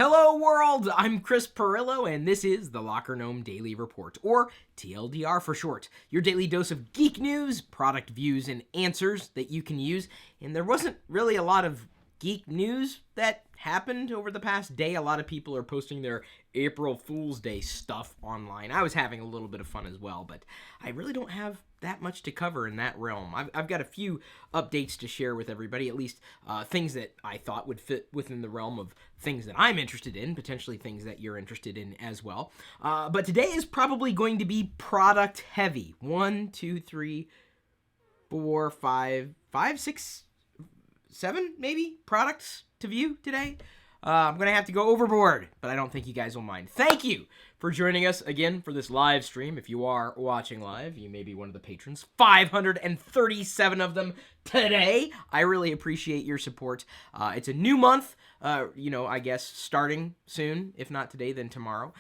Hello world, I'm Chris Pirillo, and this is the LockerGnome Daily Report, or TLDR for short. Your daily dose of geek news, product views, and answers that you can use. And there wasn't really a lot of geek news that happened over the past day. A lot of people are posting their April Fool's Day stuff online. I was having a little bit of fun as well, but I really don't have that much to cover in that realm. I've got a few updates to share with everybody, at least things that I thought would fit within the realm of things that I'm interested in, potentially things that you're interested in as well. But today is probably going to be product heavy. 1, 2, 3, 4, 5, 6, 7 maybe products to view today. I'm going to have to go overboard, but I don't think you guys will mind. Thank you for joining us again for this live stream. If you are watching live, you may be one of the patrons. 537 of them today. I really appreciate your support. It's a new month, I guess starting soon. If not today, then tomorrow.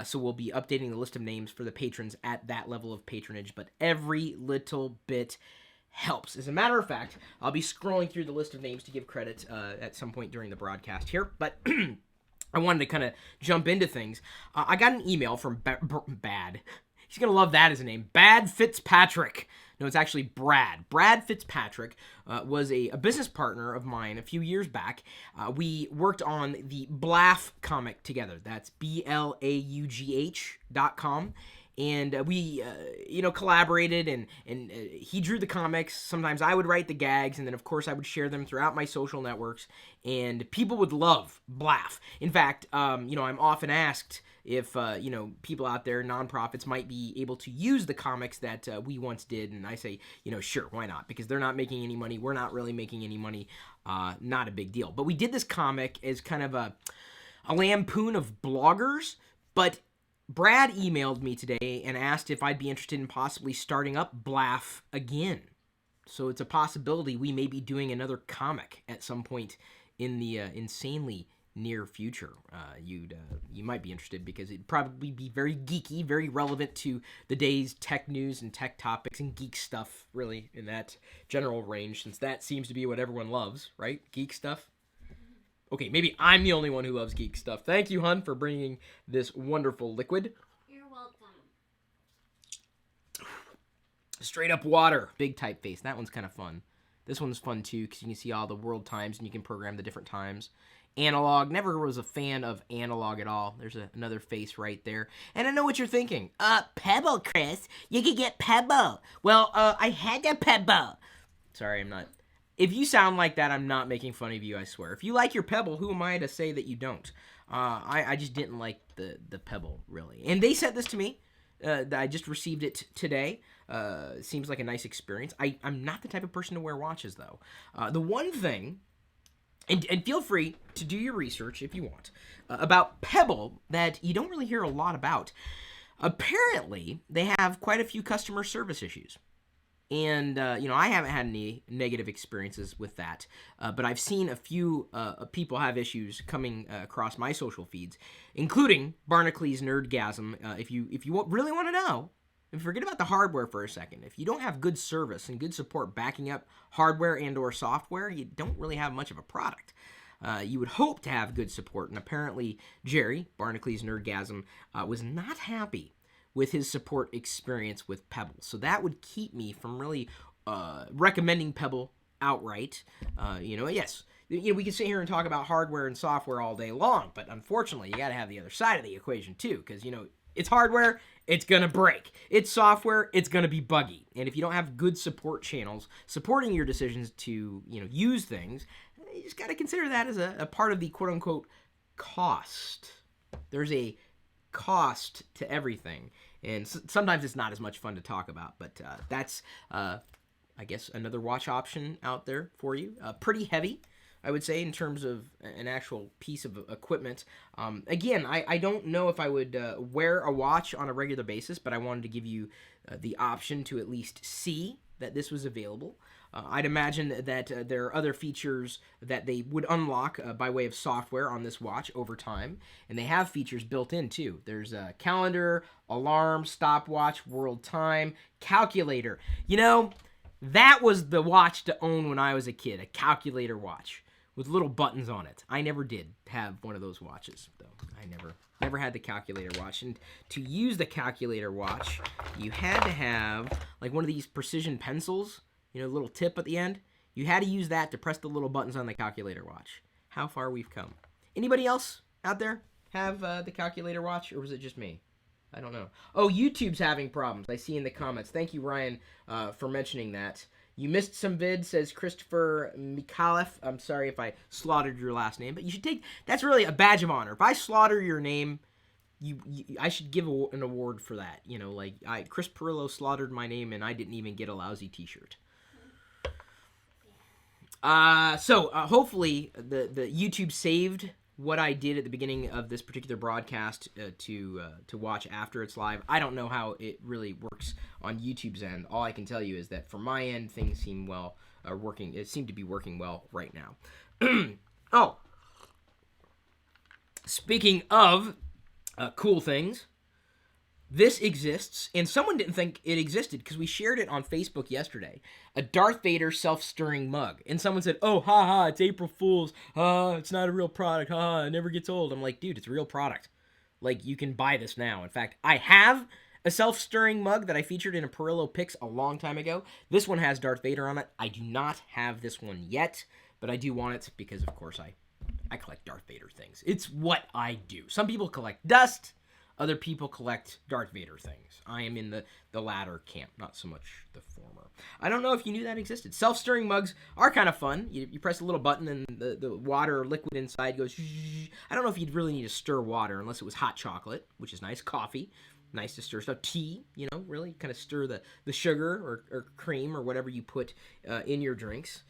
So we'll be updating the list of names for the patrons at that level of patronage, but every little bit helps. As a matter of fact, I'll be scrolling through the list of names to give credit at some point during the broadcast here, but I wanted to kind of jump into things. I got an email from Bad. He's going to love that as a name. Bad Fitzpatrick. No, it's actually Brad. Brad Fitzpatrick was a business partner of mine a few years back. We worked on the Blaugh comic together. That's BLAUGH.com. And we, collaborated, and he drew the comics. Sometimes I would write the gags, and then, of course, I would share them throughout my social networks, and people would love Blaugh. In fact, I'm often asked if, people out there, nonprofits, might be able to use the comics that we once did, and I say, sure, why not? Because they're not making any money. We're not really making any money. Not a big deal. But we did this comic as kind of a lampoon of bloggers, but Brad emailed me today and asked if I'd be interested in possibly starting up Blaugh again. So it's a possibility we may be doing another comic at some point in the insanely near future. You might be interested because it'd probably be very geeky, very relevant to the day's tech news and tech topics and geek stuff, really, in that general range, since that seems to be what everyone loves, right? Geek stuff. Okay, maybe I'm the only one who loves geek stuff. Thank you, hun, for bringing this wonderful liquid. You're welcome. Straight up water. Big typeface. That one's kind of fun. This one's fun, too, because you can see all the world times, and you can program the different times. Analog. Never was a fan of analog at all. There's another face right there. And I know what you're thinking. Pebble, Chris. You could get Pebble. Well, I had a Pebble. Sorry, I'm not. If you sound like that, I'm not making fun of you, I swear. If you like your Pebble, who am I to say that you don't? I just didn't like the Pebble, really. And they sent this to me. I just received it today. Seems like a nice experience. I'm not the type of person to wear watches, though. The one thing, and feel free to do your research if you want, about Pebble that you don't really hear a lot about. Apparently, they have quite a few customer service issues. And, I haven't had any negative experiences with that, but I've seen a few people have issues coming across my social feeds, including Barnacle Nerdgasm. If you really want to know, and forget about the hardware for a second, if you don't have good service and good support backing up hardware and or software, you don't really have much of a product. You would hope to have good support, and apparently Jerry, Barnacle's Nerdgasm, was not happy with his support experience with Pebble. So that would keep me from really recommending Pebble outright. Yes, we can sit here and talk about hardware and software all day long, but unfortunately, you got to have the other side of the equation too, because, it's hardware, it's going to break. It's software, it's going to be buggy. And if you don't have good support channels supporting your decisions to, use things, you just got to consider that as a part of the quote-unquote cost. There's a cost to everything, and sometimes it's not as much fun to talk about, but that's I guess another watch option out there for you. Pretty heavy, I would say, in terms of an actual piece of equipment. Again, I don't know if I would wear a watch on a regular basis, but I wanted to give you the option to at least see that this was available. I'd imagine that there are other features that they would unlock by way of software on this watch over time, and they have features built in too. There's a calendar, alarm, stopwatch, world time, calculator. That was the watch to own when I was a kid, a calculator watch. with little buttons on it. I never did have one of those watches, though. I never had the calculator watch. And to use the calculator watch, you had to have like one of these precision pencils, you know, little tip at the end. You had to use that to press the little buttons on the calculator watch. How far we've come. Anybody else out there have the calculator watch, or was it just me? I don't know. Oh, YouTube's having problems. I see in the comments. Thank you, Ryan, for mentioning that. You missed some vids, says Christopher Mikalev. I'm sorry if I slaughtered your last name, but you should take... That's really a badge of honor. If I slaughter your name, I should give an award for that. You know, like, Chris Pirillo slaughtered my name, and I didn't even get a lousy t-shirt. So, hopefully, the YouTube saved what I did at the beginning of this particular broadcast to watch after it's live. I don't know how it really works on YouTube's end. All I can tell you is that from my end, things seem working. It seemed to be working well right now. Oh, speaking of cool things, this exists, and someone didn't think it existed because we shared it on Facebook yesterday. A Darth Vader self-stirring mug. And someone said, oh, haha, it's April Fool's. It's not a real product. Haha, it never gets old. I'm like, dude, it's a real product. Like, you can buy this now. In fact, I have a self-stirring mug that I featured in a Pirillo Picks a long time ago. This one has Darth Vader on it. I do not have this one yet, but I do want it because, of course, I collect Darth Vader things. It's what I do. Some people collect dust. Other people collect Darth Vader things. I am in the latter camp, not so much the former. I don't know if you knew that existed. Self-stirring mugs are kind of fun. You press a little button and the water or liquid inside goes... I don't know if you'd really need to stir water unless it was hot chocolate, which is nice. Coffee, nice to stir stuff. Tea, you know, really kind of stir the sugar or cream or whatever you put in your drinks.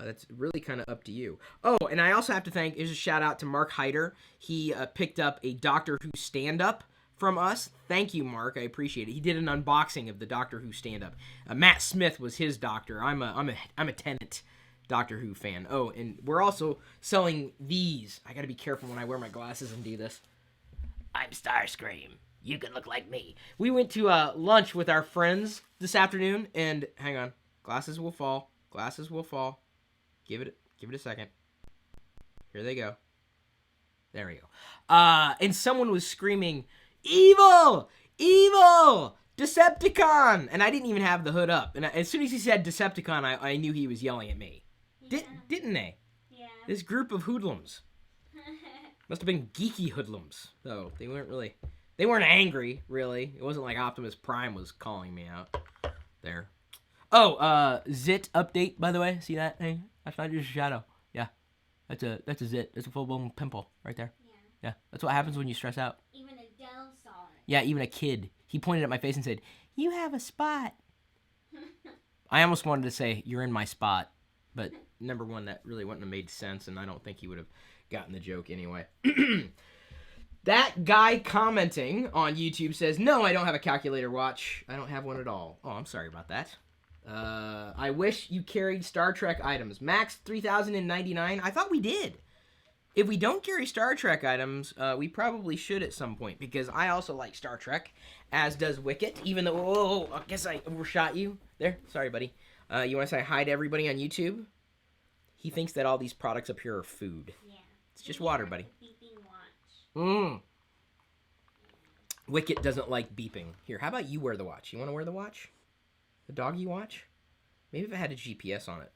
That's really kind of up to you. Oh, and I also have to thank, here's a shout out to Mark Hyder. He picked up a Doctor Who stand-up from us. Thank you, Mark. I appreciate it. He did an unboxing of the Doctor Who stand-up. Matt Smith was his doctor. I'm a Tennant Doctor Who fan. Oh, and we're also selling these. I gotta be careful when I wear my glasses and do this. I'm Starscream. You can look like me. We went to lunch with our friends this afternoon, and hang on. Glasses will fall. Glasses will fall. Give it a second. Here they go. There we go. And someone was screaming, "Evil! Evil! Decepticon!" And I didn't even have the hood up. And as soon as he said Decepticon, I knew he was yelling at me. Yeah. Didn't they? Yeah. This group of hoodlums. Must have been geeky hoodlums, though. They weren't angry, really. It wasn't like Optimus Prime was calling me out. There. Oh, zit update, by the way. See that thing? That's not just a shadow. Yeah. That's a zit. It's a full-blown pimple right there. Yeah, that's what happens when you stress out. Even Adele saw it. Yeah, even a kid. He pointed at my face and said, "You have a spot." I almost wanted to say, "You're in my spot." But, number one, that really wouldn't have made sense, and I don't think he would have gotten the joke anyway. That guy commenting on YouTube says, "No, I don't have a calculator watch. I don't have one at all." Oh, I'm sorry about that. I wish you carried Star Trek items. Max 3,099. I thought we did. If we don't carry Star Trek items, we probably should at some point, because I also like Star Trek, as does Wicket, even though, I guess I overshot you. There, sorry, buddy. You want to say hi to everybody on YouTube? He thinks that all these products up here are food. Yeah. It's just water, buddy. Wicket doesn't like beeping. Here, how about you wear the watch? You want to wear the watch? The doggy watch? Maybe if it had a GPS on it.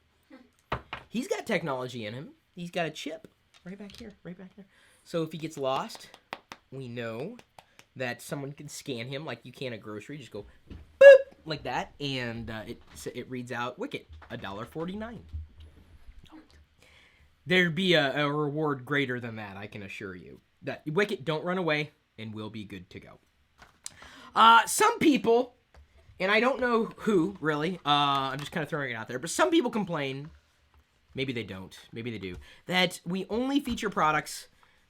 He's got technology in him. He's got a chip. Right back here. So if he gets lost, we know that someone can scan him like you can a grocery. Just go boop like that, and it reads out Wicket, $1.49. There'd be a reward greater than that, I can assure you. That Wicket, don't run away, and we'll be good to go. Some people, and I don't know who really. I'm just kind of throwing it out there, but some people complain. Maybe they don't. Maybe they do. That we only feature products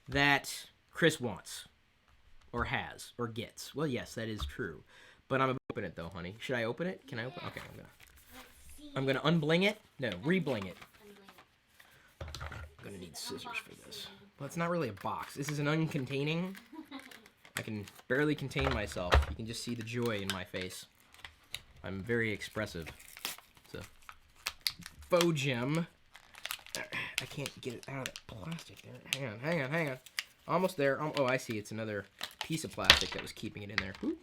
that Chris wants, or has, or gets. Well, yes, that is true. But I'm going to open it, though, honey. Should I open it? Can I open it? Okay, I'm going to unbling it. No, rebling it. I'm going to need scissors for this. Well, it's not really a box. This is an uncontaining. I can barely contain myself. You can just see the joy in my face. I'm very expressive. It's a faux gem. I can't get it out of the plastic there. Hang on. Almost there. Oh, I see. It's another piece of plastic that was keeping it in there. Ooh.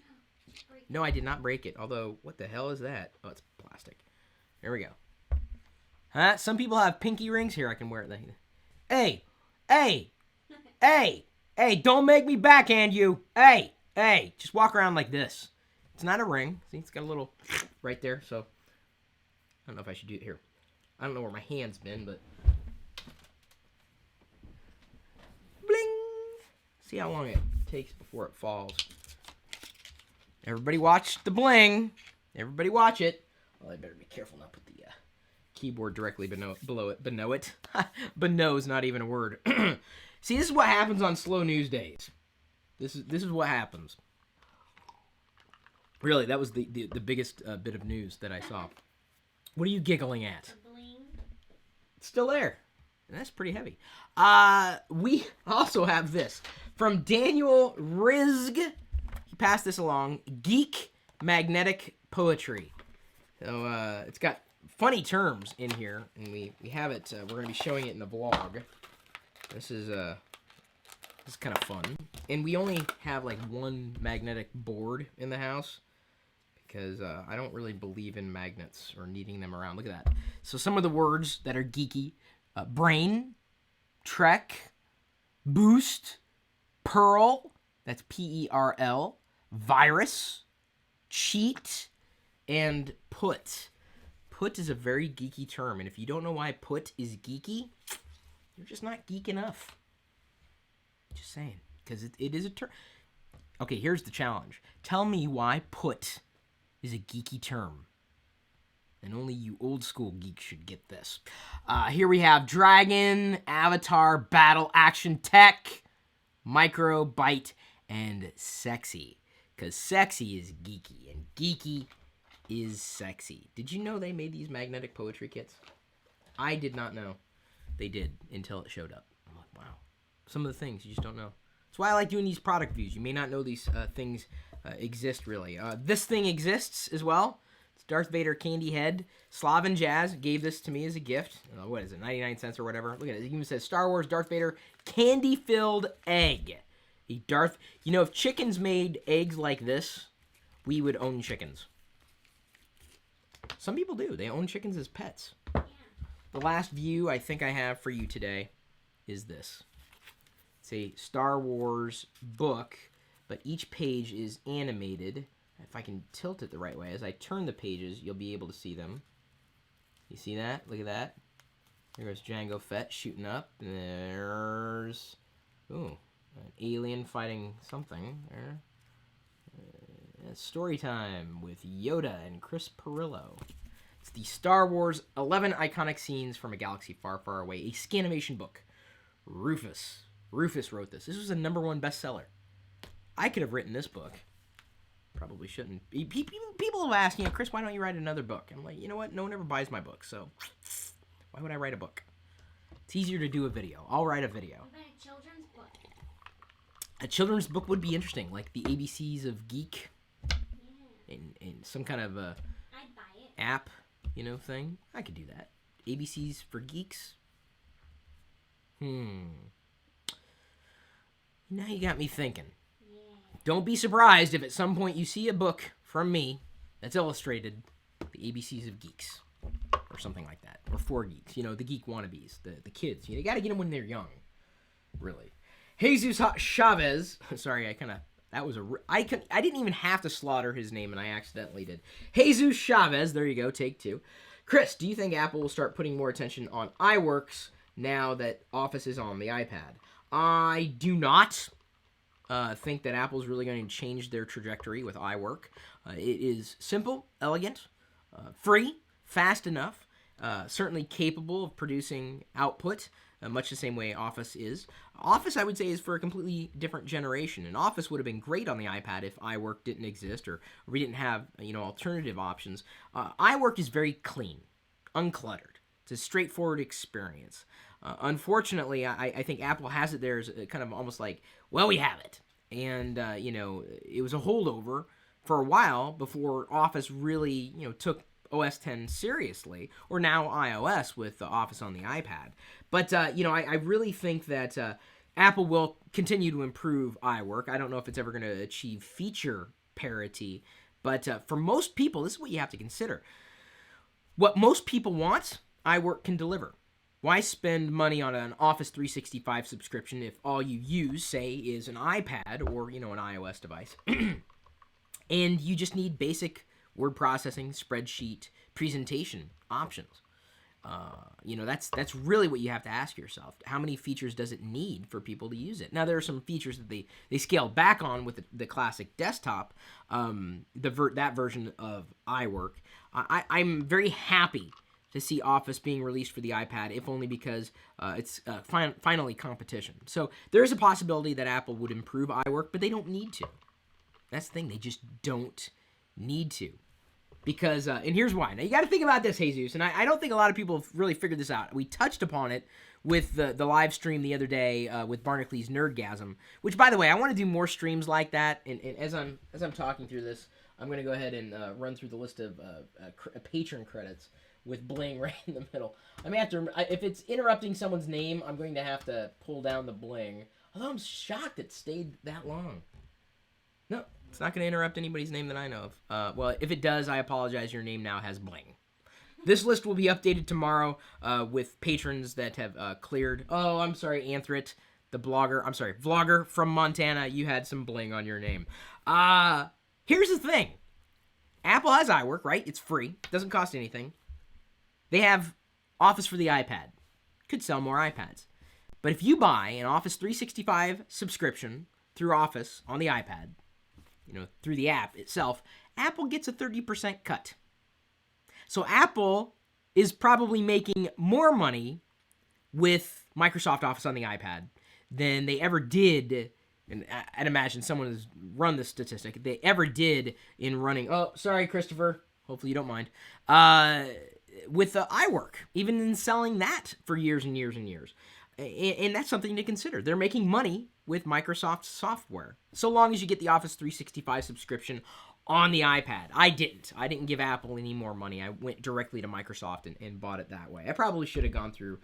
No, I did not break it. Although, what the hell is that? Oh, it's plastic. There we go. Huh? Some people have pinky rings. Here, I can wear it. Hey, don't make me backhand you. Hey, just walk around like this. It's not a ring. See, it's got a little right there. So, I don't know if I should do it here. I don't know where my hand's been, but... Bling! See how long it takes before it falls. Everybody watch the bling. Everybody watch it. Well, I better be careful not put the keyboard directly below it. Below it. Below is not even a word. See, this is what happens on slow news days. This is what happens. Really, that was the biggest bit of news that I saw. What are you giggling at? The bling. It's still there. And that's pretty heavy. We also have this from Daniel Rizg. He passed this along. Geek Magnetic Poetry. So it's got funny terms in here, and we have it. We're going to be showing it in the vlog. This is kind of fun. And we only have like one magnetic board in the house because I don't really believe in magnets or needing them around. Look at that. So some of the words that are geeky. Brain, Trek, Boost, Pearl, that's P-E-R-L, Virus, Cheat, and Put. Put is a very geeky term, and if you don't know why put is geeky, you're just not geek enough. Just saying, because it is a term. Okay, here's the challenge. Tell me why put is a geeky term. And only you old school geeks should get this. Here we have Dragon, Avatar, Battle, Action, Tech, Micro, Byte, and Sexy. Because sexy is geeky, and geeky is sexy. Did you know they made these magnetic poetry kits? I did not know they did until it showed up. I'm like, wow. Some of the things you just don't know. That's why I like doing these product reviews. You may not know these things exist, really. This thing exists as well. Darth Vader candy head. Slaven Jazz gave this to me as a gift. What is it, 99 cents or whatever? Look at it. It even says Star Wars Darth Vader candy-filled egg. You know, if chickens made eggs like this, we would own chickens. Some people do. They own chickens as pets. Yeah. The last view I think I have for you today is this. It's a Star Wars book, but each page is animated. If I can tilt it the right way, as I turn the pages, you'll be able to see them. You see that? Look at that. There goes Jango Fett shooting up. There's... Ooh, an alien fighting something there. Story time with Yoda and Chris Pirillo. It's the Star Wars 11 Iconic Scenes from a Galaxy Far, Far Away, a Scanimation book. Rufus wrote this. This was a #1 bestseller. I could have written this book. Probably shouldn't. People have asked, Chris, why don't you write another book? I'm like, you know what? No one ever buys my book, so why would I write a book? It's easier to do a video. I'll write a video. What about a children's book? A children's book would be interesting, like the ABCs of Geek. Yeah. In some kind of I'd buy it. app, thing. I could do that. ABCs for Geeks. Now you got me thinking. Don't be surprised if at some point you see a book from me that's illustrated, the ABCs of Geeks, or something like that, or for geeks, the geek wannabes, the kids. You got to get them when they're young, really. Jesus Chavez, sorry, I didn't even have to slaughter his name, and I accidentally did. Jesus Chavez, there you go, take 2. Chris, do you think Apple will start putting more attention on iWorks now that Office is on the iPad? I do not. Think that Apple's really going to change their trajectory with iWork. It is simple, elegant, free, fast enough, certainly capable of producing output, much the same way Office is. Office, I would say, is for a completely different generation, and Office would have been great on the iPad if iWork didn't exist or we didn't have, alternative options. iWork is very clean, uncluttered. It's a straightforward experience. Unfortunately, I think Apple has it there as kind of almost like, well, we have it. And, it was a holdover for a while before Office really, took OS X seriously, or now iOS with the Office on the iPad. But, I really think that Apple will continue to improve iWork. I don't know if it's ever going to achieve feature parity, but for most people, this is what you have to consider. What most people want, iWork can deliver. Why spend money on an Office 365 subscription if all you use, say, is an iPad or, an iOS device? And you just need basic word processing, spreadsheet, presentation options. That's really what you have to ask yourself. How many features does it need for people to use it? Now, there are some features that they scaled back on with the classic desktop, that version of iWork. I'm very happy to see Office being released for the iPad, if only because it's finally competition. So there is a possibility that Apple would improve iWork, but they don't need to. That's the thing. They just don't need to. Because, and here's why. Now, you got to think about this, Jesus, and I don't think a lot of people have really figured this out. We touched upon it with the live stream the other day with Barnacle Nerdgasm, which, by the way, I want to do more streams like that. And as I'm talking through this, I'm going to go ahead and run through the list of patron credits with bling right in the middle. I may have to, if it's interrupting someone's name, I'm going to have to pull down the bling. Although I'm shocked it stayed that long. No, it's not going to interrupt anybody's name that I know of. Well, if it does, I apologize. Your name now has bling. This list will be updated tomorrow with patrons that have cleared. Oh, I'm sorry, Anthrit, the blogger. I'm sorry, vlogger from Montana. You had some bling on your name. Here's the thing. Apple has iWork, right? It's free. Doesn't cost anything. They have Office for the iPad. Could sell more iPads. But if you buy an Office 365 subscription through Office on the iPad, through the app itself, Apple gets a 30% cut. So Apple is probably making more money with Microsoft Office on the iPad than they ever did, and I'd imagine someone has run this statistic, they ever did in running, oh, sorry, Christopher, hopefully you don't mind, with iWork, even in selling that for years and years and years. And that's something to consider. They're making money with Microsoft software, so long as you get the Office 365 subscription on the iPad. I didn't give Apple any more money. I went directly to Microsoft and bought it that way. I probably should have gone through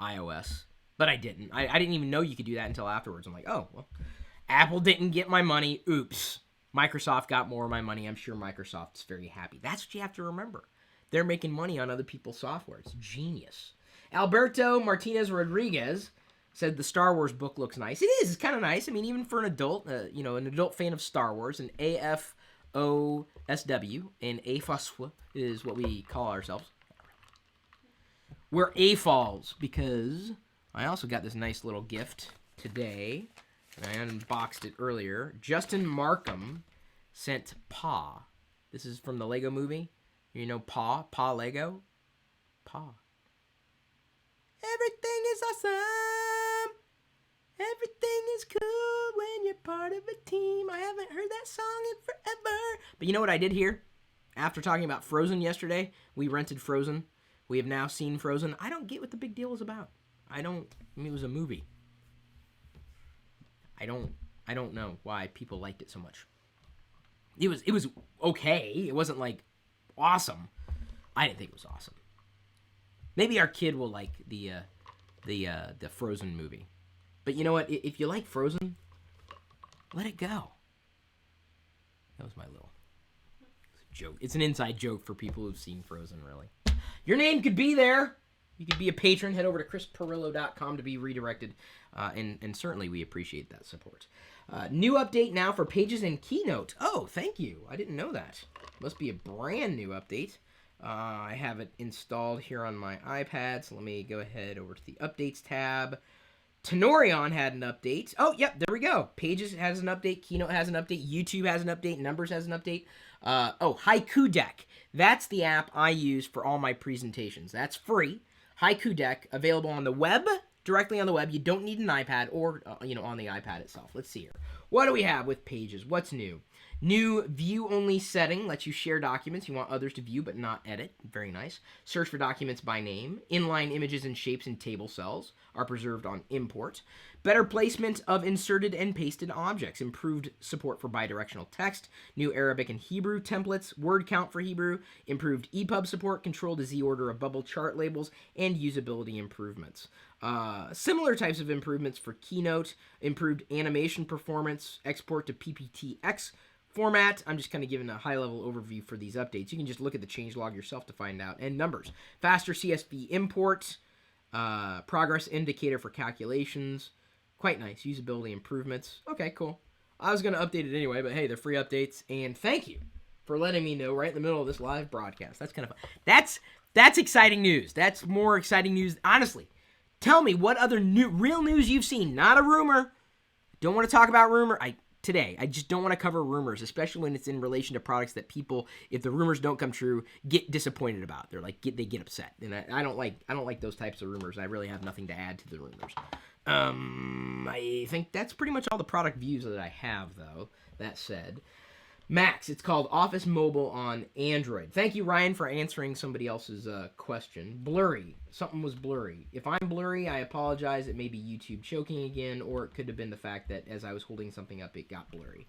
iOS, but I didn't. I didn't even know you could do that until afterwards. I'm like, oh, well, Apple didn't get my money. Oops. Microsoft got more of my money. I'm sure Microsoft's very happy. That's what you have to remember. They're making money on other people's software. It's genius. Alberto Martinez Rodriguez said the Star Wars book looks nice. It is. It's kind of nice. I mean, even for an adult, an adult fan of Star Wars, an AFOSW, and AFOSW is what we call ourselves. We're AFOLs because I also got this nice little gift today, and I unboxed it earlier. Justin Markham sent Paw. This is from the Lego movie. Paw Lego? Paw. Everything is awesome. Everything is cool when you're part of a team. I haven't heard that song in forever. But you know what I did here? After talking about Frozen yesterday, we rented Frozen. We have now seen Frozen. I don't get what the big deal is about. It was a movie. I don't know why people liked it so much. It was okay. It wasn't like awesome. I didn't think it was awesome. Maybe our kid will like the Frozen movie. But you know what? If you like Frozen, let it go. That was my little joke. It's an inside joke for people who've seen Frozen, really. Your name could be there. You could be a patron. Head over to chrispirillo.com to be redirected. And certainly we appreciate that support. New update now for Pages and Keynote. Oh, thank you. I didn't know that. Must be a brand new update. I have it installed here on my iPad, so let me go ahead over to the Updates tab. Tenorion had an update. Oh, yep, there we go. Pages has an update. Keynote has an update. YouTube has an update. Numbers has an update. Haiku Deck. That's the app I use for all my presentations. That's free. Haiku Deck, available on the web, directly on the web. You don't need an iPad or, on the iPad itself. Let's see here. What do we have with Pages? What's new? New view-only setting lets you share documents you want others to view but not edit. Very nice. Search for documents by name. Inline images and shapes in table cells are preserved on import. Better placement of inserted and pasted objects. Improved support for bidirectional text. New Arabic and Hebrew templates. Word count for Hebrew. Improved EPUB support. Control to Z order of bubble chart labels. And usability improvements. Similar types of improvements for Keynote. Improved animation performance. Export to PPTX format. I'm just kind of giving a high-level overview for these updates. You can just look at the changelog yourself to find out. And numbers. Faster CSV import. Progress indicator for calculations. Quite nice. Usability improvements. Okay, cool. I was going to update it anyway, but hey, they're free updates. And thank you for letting me know right in the middle of this live broadcast. That's kind of fun. That's exciting news. That's more exciting news. Honestly, tell me what other real news you've seen. Not a rumor. Don't want to talk about rumor. Today, I just don't want to cover rumors, especially when it's in relation to products that people, if the rumors don't come true, get disappointed about. They're like, they get upset, and I don't like those types of rumors. I really have nothing to add to the rumors. I think that's pretty much all the product views that I have, though. That said, Max, it's called Office Mobile on Android. Thank you, Ryan, for answering somebody else's question. Blurry. Something was blurry. If I'm blurry, I apologize. It may be YouTube choking again, or it could have been the fact that as I was holding something up, it got blurry.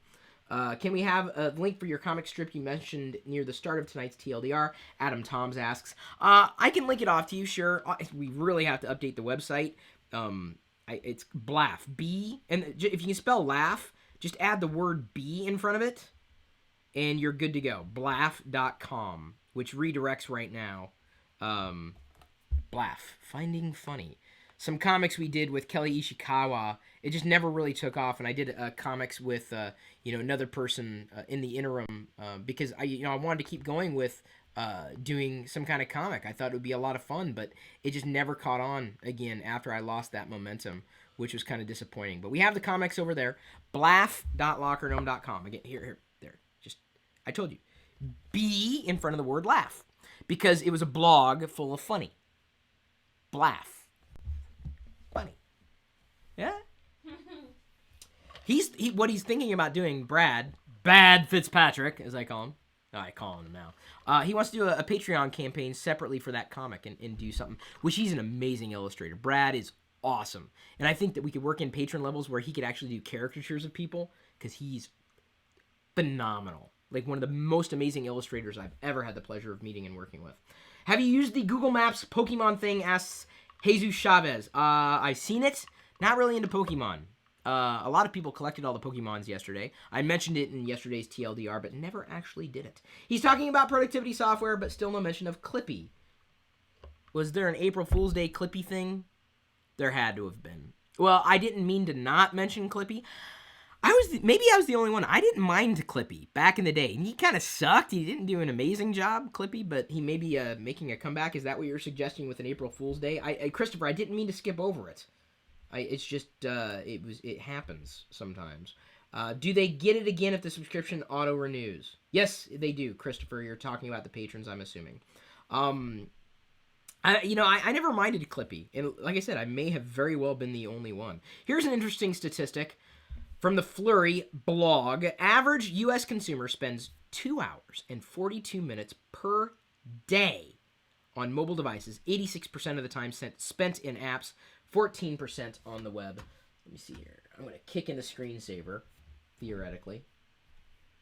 Can we have a link for your comic strip you mentioned near the start of tonight's TLDR? Adam Toms asks. I can link it off to you, sure. We really have to update the website. It's Blaff. B, and if you can spell laugh, just add the word B in front of it, and you're good to go. Blaff.com, which redirects right now. Blaff. Finding funny. Some comics we did with Kelly Ishikawa, it just never really took off, and I did comics with another person in the interim because I wanted to keep going with doing some kind of comic. I thought it would be a lot of fun, but it just never caught on again after I lost that momentum, which was kind of disappointing. But we have the comics over there. Blaff.LockerGnome.com. Again, here, there. Just, I told you. B in front of the word laugh. Because it was a blog full of funny. Blaff. Funny. Yeah? What he's thinking about doing, Bad Fitzpatrick, as I call him. I call him now. He wants to do a Patreon campaign separately for that comic and do something, which he's an amazing illustrator. Brad is awesome. And I think that we could work in patron levels where he could actually do caricatures of people because he's phenomenal. Like one of the most amazing illustrators I've ever had the pleasure of meeting and working with. Have you used the Google Maps Pokemon thing? Asks Jesus Chavez. I've seen it. Not really into Pokemon. A lot of people collected all the Pokemons yesterday. I mentioned it in yesterday's TLDR, but never actually did it. He's talking about productivity software, but still no mention of Clippy. Was there an April Fool's Day Clippy thing? There had to have been. Well, I didn't mean to not mention Clippy. Maybe I was the only one. I didn't mind Clippy back in the day. He kind of sucked. He didn't do an amazing job, Clippy, but he may be making a comeback. Is that what you're suggesting with an April Fool's Day? Christopher, I didn't mean to skip over it. It's just it happens sometimes. Do they get it again if the subscription auto renews? Yes, they do. Christopher, you're talking about the patrons, I'm assuming. I never minded Clippy, and like I said, I may have very well been the only one. Here's an interesting statistic from the Flurry blog. Average U.S. consumer spends 2 hours and 42 minutes per day on mobile devices. 86% of the time spent in apps. 14% on the web. Let me see here. I'm going to kick in the screensaver, theoretically.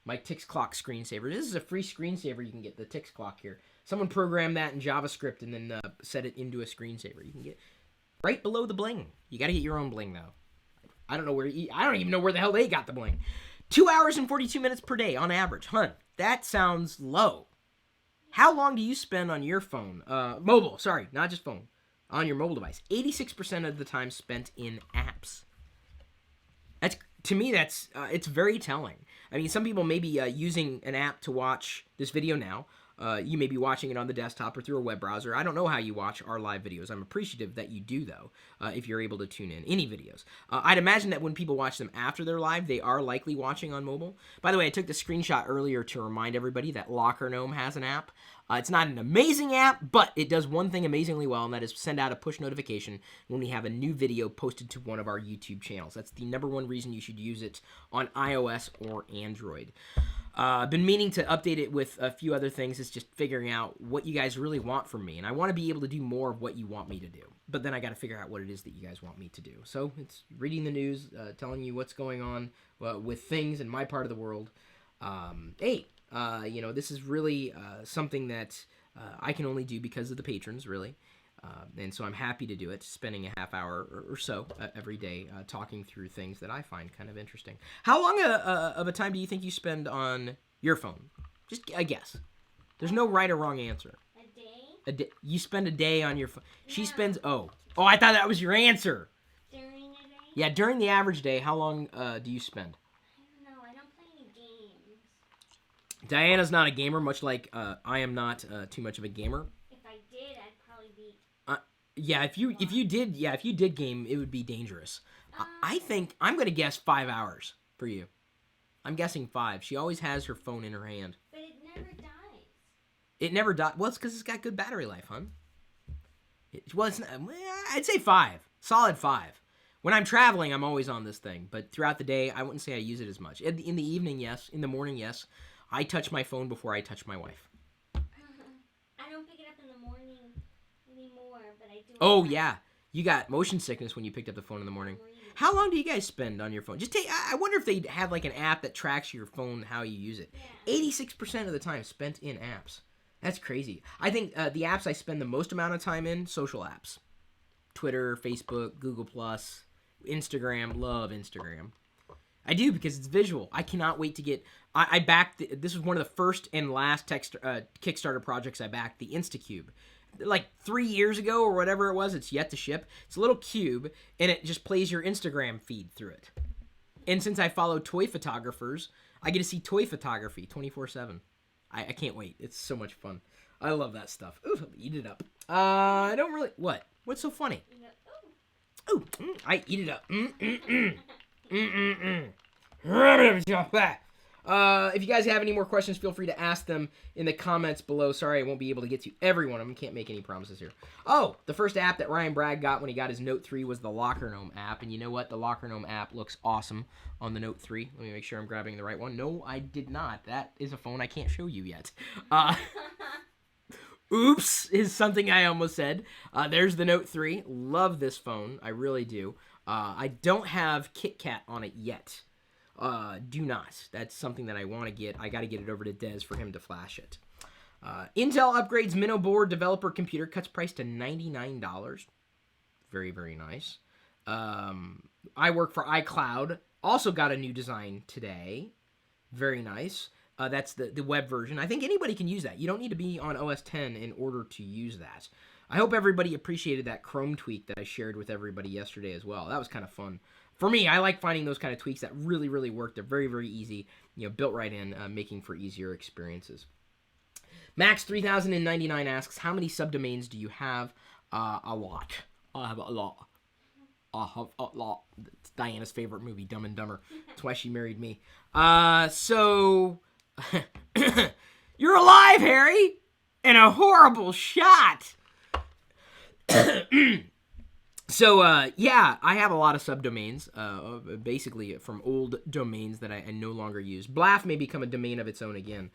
My Tix Clock screensaver. This is a free screensaver you can get, the Tix Clock here. Someone programmed that in JavaScript and then set it into a screensaver. You can get right below the bling. You got to get your own bling, though. I don't even know where the hell they got the bling. 2 hours and 42 minutes per day on average. That sounds low. How long do you spend on your phone? Mobile, sorry, not just phone. On your mobile device. 86% of the time spent in apps. To me, it's very telling. I mean, some people may be using an app to watch this video now. You may be watching it on the desktop or through a web browser. I don't know how you watch our live videos. I'm appreciative that you do, though, if you're able to tune in any videos. I'd imagine that when people watch them after they're live, they are likely watching on mobile. By the way, I took the screenshot earlier to remind everybody that LockerGnome has an app. It's not an amazing app, but it does one thing amazingly well, and that is send out a push notification when we have a new video posted to one of our YouTube channels. That's the #1 reason you should use it on iOS or Android. Been meaning to update it with a few other things. It's just figuring out what you guys really want from me. And I want to be able to do more of what you want me to do. But then I got to figure out what it is that you guys want me to do. So it's reading the news, telling you what's going on with things in my part of the world. This is really something that I can only do because of the patrons, really. And so I'm happy to do it, spending a half hour or so every day talking through things that I find kind of interesting. How long of a time do you think you spend on your phone? Just a guess. There's no right or wrong answer. A day? You spend a day on your phone. She No. spends, oh, I thought that was your answer. During a day? Yeah, during the average day, how long do you spend? I don't know. I don't play any games. Diana's not a gamer, much like I am not too much of a gamer. If I did, I'd probably be... Yeah, if you did game, it would be dangerous. I think I'm gonna guess 5 hours for you. I'm guessing 5. She always has her phone in her hand. But it never dies. It never dies. Well, it's because it's got good battery life, hon. I'd say 5. Solid 5. When I'm traveling, I'm always on this thing. But throughout the day, I wouldn't say I use it as much. In the evening, yes. In the morning, yes. I touch my phone before I touch my wife. I don't pick it up in the morning anymore, but I do. Oh, yeah. You got motion sickness when you picked up the phone in the morning. How long do you guys spend on your phone? I wonder if they have like an app that tracks your phone, how you use it. Yeah. 86% of the time spent in apps. That's crazy. I think the apps I spend the most amount of time in, social apps. Twitter, Facebook, Google+, Instagram. Love Instagram. I do because it's visual. I cannot wait to get... I backed... This was one of the first and last Kickstarter projects I backed, the Instacube. Like 3 years ago or whatever it was, it's yet to ship. It's a little cube, and it just plays your Instagram feed through it. And since I follow toy photographers, I get to see toy photography 24/7. I can't wait. It's so much fun. I love that stuff. Ooh, eat it up. I don't really... What? What's so funny? You go, ooh. Ooh, I eat it up. If you guys have any more questions, feel free to ask them in the comments below. Sorry, I won't be able to get to every one of them. Can't make any promises here. Oh, the first app that Ryan Bragg got when he got his Note 3 was the LockerGnome app. And you know what? The LockerGnome app looks awesome on the Note 3. Let me make sure I'm grabbing the right one. No, I did not. That is a phone I can't show you yet. Oops is something I almost said. There's the Note 3. Love this phone. I really do. I don't have KitKat on it yet. Do not. That's something that I want to get. I got to get it over to Des for him to flash it. Intel upgrades Minnow board developer computer, cuts price to $99. Very, very nice. I work for iCloud. Also got a new design today. Very nice. That's the web version. I think anybody can use that. You don't need to be on OS 10 in order to use that. I hope everybody appreciated that Chrome tweak that I shared with everybody yesterday as well. That was kind of fun. For me, I like finding those kind of tweaks that really, really work. They're very, very easy, built right in, making for easier experiences. Max3099 asks, how many subdomains do you have? A lot. I have a lot. I have a lot. It's Diana's favorite movie, Dumb and Dumber. That's why she married me. So... You're alive, Harry! And a horrible shot! So, yeah, I have a lot of subdomains, basically from old domains that I no longer use. Blaff may become a domain of its own again.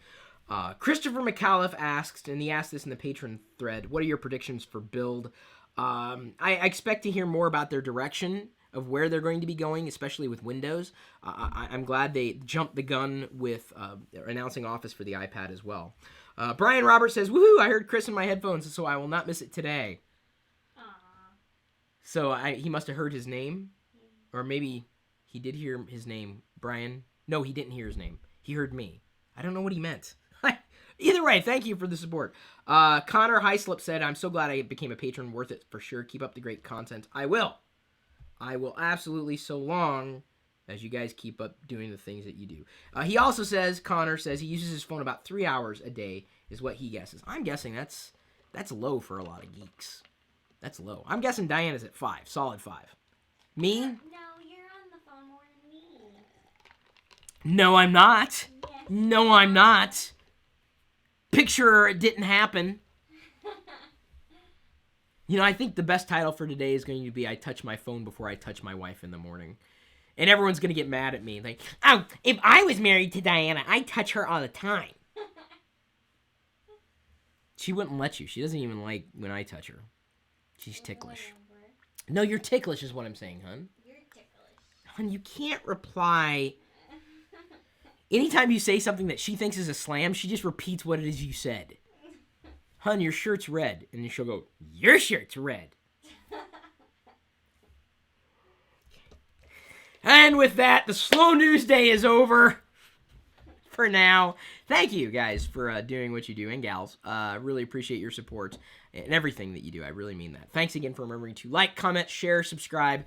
Christopher McAuliffe asks, and he asked this in the patron thread, what are your predictions for Build? I expect to hear more about their direction of where they're going to be going, especially with Windows. I'm glad they jumped the gun with announcing Office for the iPad as well. Brian Roberts says, woohoo, I heard Chris in my headphones, so I will not miss it today. So he must have heard his name, or maybe he did hear his name, Brian. No, he didn't hear his name. He heard me. I don't know what he meant. Either way, thank you for the support. Connor Hyslip said, I'm so glad I became a patron. Worth it for sure. Keep up the great content. I will. I will absolutely, so long as you guys keep up doing the things that you do. He also says, Connor says, he uses his phone about 3 hours a day is what he guesses. I'm guessing that's low for a lot of geeks. That's low. I'm guessing Diana's at 5. Solid 5. Me? No, you're on the phone more than me. No, I'm not. Yes. No, I'm not. Picture it didn't happen. I think the best title for today is going to be I touch my phone before I touch my wife in the morning. And everyone's going to get mad at me. Like, oh, if I was married to Diana, I'd touch her all the time. She wouldn't let you. She doesn't even like when I touch her. She's ticklish. Whatever. No, you're ticklish is what I'm saying, hun. You're ticklish. Hun, you can't reply. Anytime you say something that she thinks is a slam, she just repeats what it is you said. Hun, your shirt's red. And then she'll go, your shirt's red. And with that, the slow news day is over for now. Thank you guys for doing what you do, and gals. Really appreciate your support and everything that you do. I really mean that. Thanks again for remembering to like, comment, share, subscribe,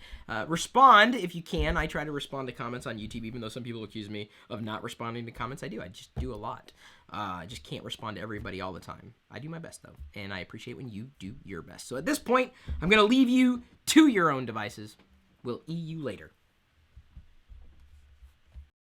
respond if you can. I try to respond to comments on YouTube, even though some people accuse me of not responding to comments. I do. I just do a lot. I just can't respond to everybody all the time. I do my best, though, and I appreciate when you do your best. So at this point, I'm going to leave you to your own devices. We'll see you later.